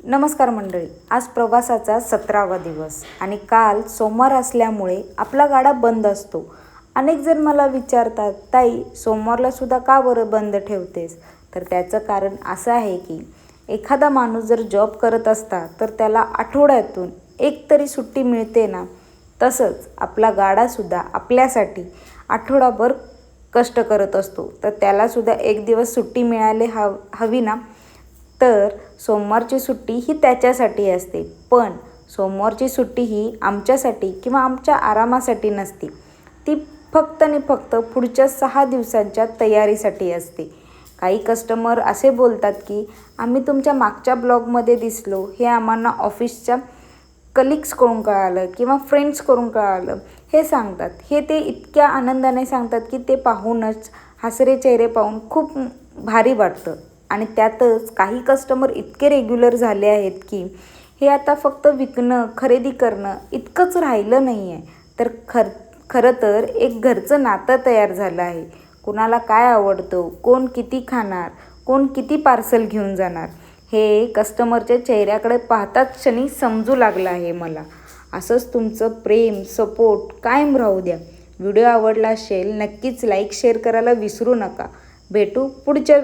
नमस्कार मंडळी, आज प्रवासाचा 17वा दिवस आणि काल सोमवार असल्यामुळे आपला गाडा बंद असतो. अनेक जण मला विचारतात, ताई सोमवारला सुद्धा का बरं बंद ठेवतेस? तर त्याचं कारण असं आहे की एखादा माणूस जर जॉब करत असता तर त्याला आठवड्यातून एक तरी सुट्टी मिळते ना. तसंच आपला गाडासुद्धा आपल्यासाठी आठवडाभर कष्ट करत असतो, तर त्यालासुद्धा एक दिवस सुट्टी मिळाली हवी ना. तर सोमवारची सुट्टी ही त्याच्यासाठी असते, पण सोमवारची सुट्टी ही आमच्यासाठी किंवा आमच्या आरामासाठी नसते. ती फक्त आणि फक्त पुढच्या 6 दिवसांच्या तयारीसाठी असते. काही कस्टमर असे बोलतात की आम्ही तुमच्या मागच्या ब्लॉगमध्ये दिसलो, हे आम्हाला ऑफिसच्या कलिग्सकडून कळालं किंवा फ्रेंड्सकडून कळालं, हे सांगतात. हे ते इतक्या आनंदाने सांगतात की ते पाहूनच हसरे चेहरे पाहून खूप भारी वाटतं. आणि त्यातच काही कस्टमर इतके रेग्युलर झाले आहेत की हे आता फक्त विकणं, खरेदी करणं इतकंच राहिलं नाही आहे, तर खरं तर एक घरचं नातं तयार झालं आहे. कुणाला काय आवडतं, कोण किती खाणार, कोण किती पार्सल घेऊन जाणार, हे कस्टमरच्या चेहऱ्याकडे पाहताच क्षणी समजू लागलं आहे मला. असंच तुमचं प्रेम, सपोर्ट कायम राहू द्या. व्हिडिओ आवडला असेल नक्कीच लाईक, शेअर करायला विसरू नका. भेटू पुढच्या